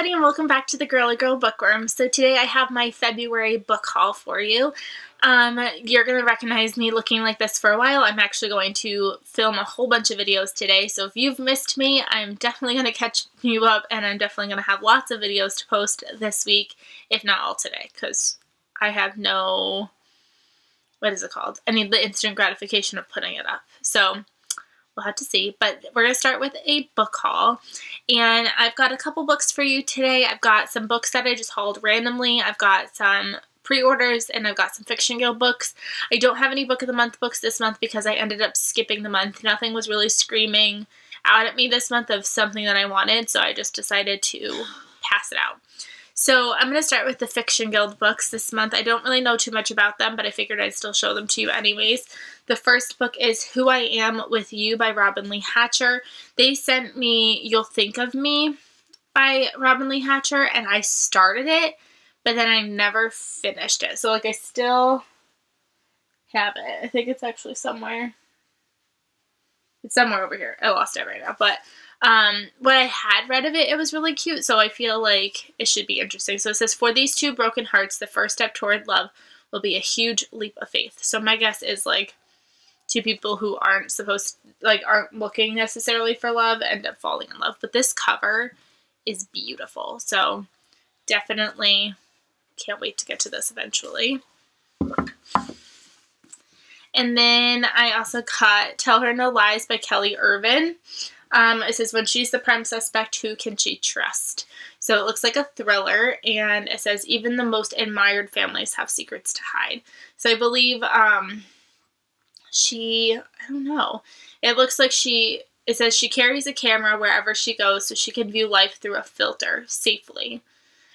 everybody, and welcome back to the Girly Girl Bookworm. So today I have my February book haul for you. You're going to recognize me looking like this for a while. I'm actually going to film a whole bunch of videos today, so if you've missed me, I'm definitely going to catch you up, and I'm definitely going to have lots of videos to post this week, if not all today, because I have no, what is it called? I need the instant gratification of putting it up. So we'll have to see, but we're going to start with a book haul, and I've got a couple books for you today. I've got some books that I just hauled randomly. I've got some pre-orders, and I've got some Fiction Guild books. I don't have any Book of the Month books this month because I ended up skipping the month. Nothing was really screaming out at me this month of something that I wanted, so I just decided to pass it out. So I'm going to start with the Fiction Guild books this month. I don't really know too much about them, but I figured I'd still show them to you anyways. The first book is Who I Am With You by Robin Lee Hatcher. They sent me You'll Think of Me by Robin Lee Hatcher, and I started it, but then I never finished it. So, like, I still have it. I think it's actually somewhere. It's somewhere over here. I lost it right now, but what I had read of it, it was really cute, so I feel like it should be interesting. So it says, for these two broken hearts, the first step toward love will be a huge leap of faith. So my guess is, like, two people who aren't looking necessarily for love end up falling in love. But this cover is beautiful, so definitely can't wait to get to this eventually. And then I also got Tell Her No Lies by Kelly Irvin. It says, when she's the prime suspect, who can she trust? So it looks like a thriller, and it says, even the most admired families have secrets to hide. So I believe I don't know. It looks like it says she carries a camera wherever she goes so she can view life through a filter safely.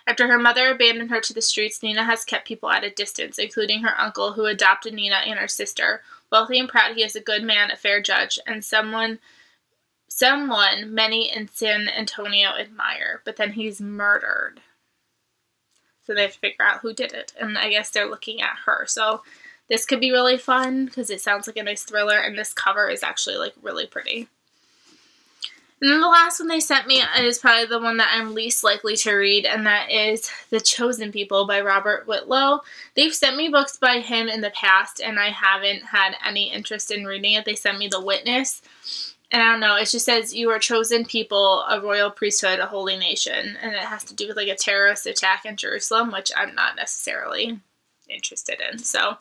After her mother abandoned her to the streets, Nina has kept people at a distance, including her uncle who adopted Nina and her sister. Wealthy and proud, he is a good man, a fair judge, and someone many in San Antonio admire, but then he's murdered. So they have to figure out who did it, and I guess they're looking at her. So this could be really fun because it sounds like a nice thriller, and this cover is actually, like, really pretty. And then the last one they sent me is probably the one that I'm least likely to read, and that is The Chosen People by Robert Whitlow. They've sent me books by him in the past, and I haven't had any interest in reading it. They sent me The Witness, and I don't know, it just says, you are chosen people, a royal priesthood, a holy nation, and it has to do with, like, a terrorist attack in Jerusalem, which I'm not necessarily interested in. So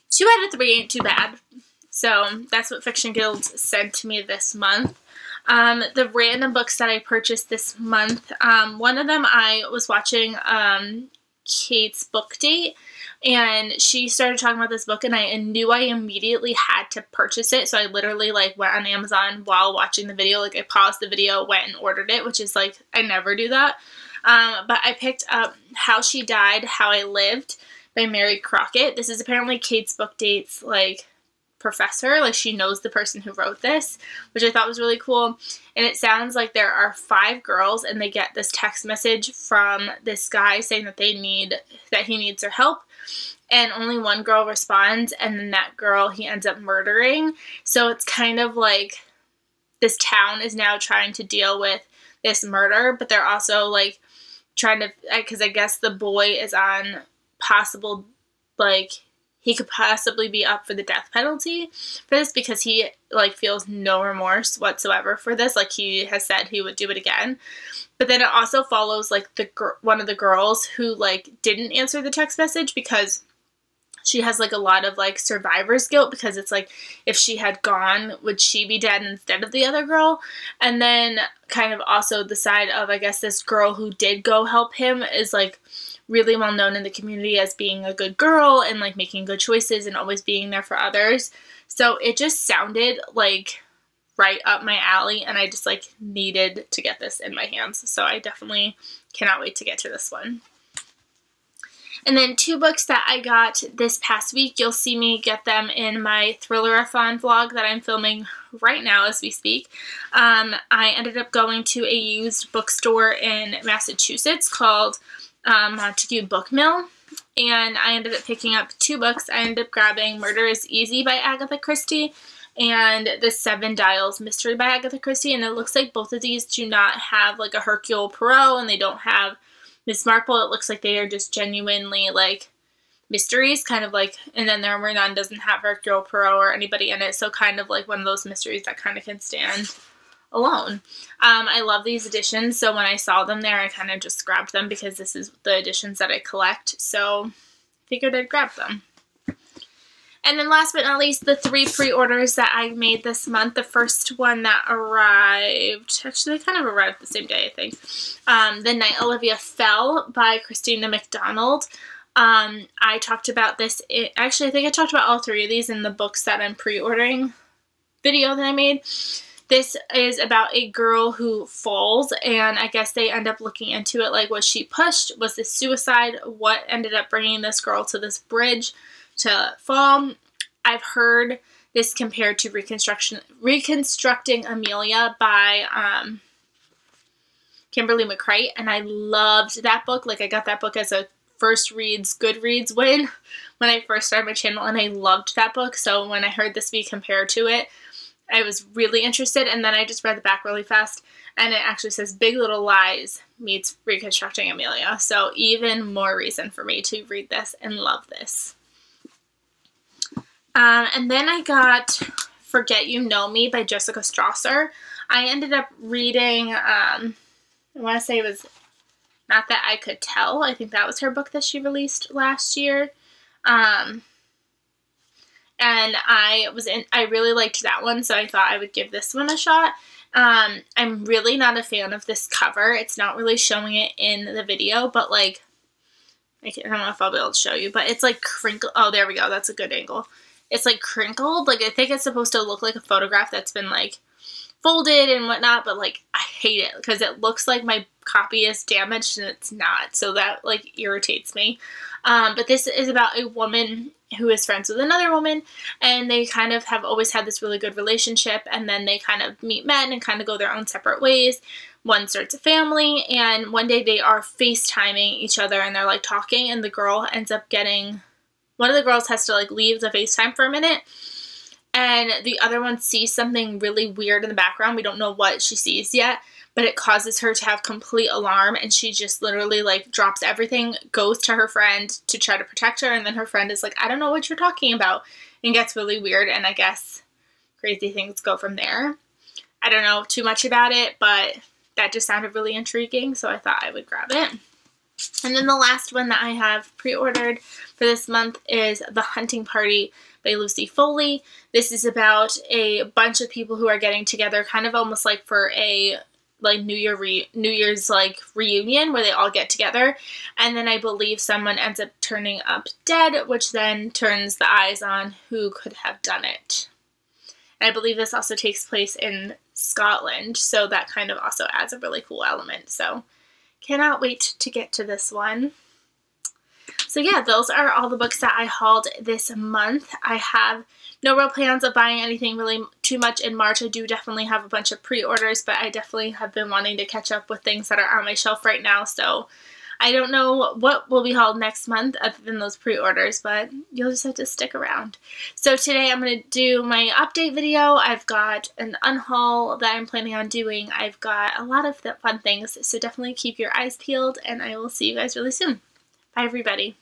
2 out of 3 ain't too bad. So that's what Fiction Guild sent to me this month. The random books that I purchased this month, one of them I was watching Kate's book date, and she started talking about this book, and I knew I immediately had to purchase it, so I literally, like, went on Amazon while watching the video. Like, I paused the video, went and ordered it, which is, like, I never do that. But I picked up How She Died, How I Lived by Mary Crockett. This is apparently Kate's book date's, like, professor. Like, she knows the person who wrote this, which I thought was really cool. And it sounds like there are 5 girls, and they get this text message from this guy saying that he needs their help, and only one girl responds, and then that girl he ends up murdering. So it's kind of like this town is now trying to deal with this murder, but they're also, like, trying to, because I guess the boy is on possible, like, he could possibly be up for the death penalty for this because he, like, feels no remorse whatsoever for this. Like, he has said he would do it again. But then it also follows, like, one of the girls who, like, didn't answer the text message because she has, like, a lot of, like, survivor's guilt because it's like, if she had gone, would she be dead instead of the other girl? And then kind of also the side of, I guess, this girl who did go help him is, like, really well known in the community as being a good girl and, like, making good choices and always being there for others. So it just sounded, like, right up my alley, and I just, like, needed to get this in my hands. So I definitely cannot wait to get to this one. And then 2 books that I got this past week, you'll see me get them in my Thriller-a-thon vlog that I'm filming right now as we speak. I ended up going to a used bookstore in Massachusetts called Montague Book Mill, and I ended up picking up 2 books. I ended up grabbing Murder is Easy by Agatha Christie and the Seven Dials Mystery by Agatha Christie, and it looks like both of these do not have like a Hercule Poirot, and they don't have Miss Marple. It looks like they are just genuinely like mysteries, kind of like, and then There Were None doesn't have Hercule Poirot or anybody in it, so kind of like one of those mysteries that kind of can stand alone. I love these editions, so when I saw them there, I kind of just grabbed them because this is the editions that I collect, so figured I'd grab them. And then last but not least, the 3 pre-orders that I made this month. The first one that arrived, actually they kind of arrived the same day, I think. The Night Olivia Fell by Christina McDonald. I talked about this, actually I think I talked about all 3 of these in the books that I'm pre-ordering video that I made. This is about a girl who falls, and I guess they end up looking into it, like, was she pushed? Was this suicide? What ended up bringing this girl to this bridge to fall? I've heard this compared to Reconstructing Amelia by Kimberly McCreight, and I loved that book. Like, I got that book as a first reads Goodreads win when I first started my channel, and I loved that book. So when I heard this be compared to it, I was really interested, and then I just read the back really fast, and it actually says Big Little Lies meets Reconstructing Amelia, so even more reason for me to read this and love this. And then I got Forget You Know Me by Jessica Strasser. I ended up reading, I want to say it was Not That I Could Tell. I think that was her book that she released last year. And I really liked that one, so I thought I would give this one a shot. I'm really not a fan of this cover. It's not really showing it in the video, but like, I don't know if I'll be able to show you, but it's like crinkled. Oh, there we go. That's a good angle. It's like crinkled. Like, I think it's supposed to look like a photograph that's been like folded and whatnot, but like, I hate it because it looks like my copy is damaged and it's not, so that like irritates me. But this is about a woman who is friends with another woman, and they kind of have always had this really good relationship, and then they kind of meet men and kind of go their own separate ways. One starts a family, and one day they are FaceTiming each other, and they're like talking, and the girl ends up getting, one of the girls has to like leave the FaceTime for a minute, and the other one sees something really weird in the background. We don't know what she sees yet, but it causes her to have complete alarm, and she just literally like drops everything, goes to her friend to try to protect her, and then her friend is like, I don't know what you're talking about, and gets really weird, and I guess crazy things go from there. I don't know too much about it, but that just sounded really intriguing, so I thought I would grab it. And then the last one that I have pre-ordered for this month is The Hunting Party by Lucy Foley. This is about a bunch of people who are getting together, kind of almost like for a like New Year's like reunion where they all get together, and then I believe someone ends up turning up dead, which then turns the eyes on who could have done it. And I believe this also takes place in Scotland, so that kind of also adds a really cool element. So cannot wait to get to this one. So yeah, those are all the books that I hauled this month. I have no real plans of buying anything really too much in March. I do definitely have a bunch of pre-orders, but I definitely have been wanting to catch up with things that are on my shelf right now. So I don't know what will be hauled next month other than those pre-orders, but you'll just have to stick around. So today I'm going to do my update video. I've got an unhaul that I'm planning on doing. I've got a lot of fun things, so definitely keep your eyes peeled, and I will see you guys really soon. Bye, everybody.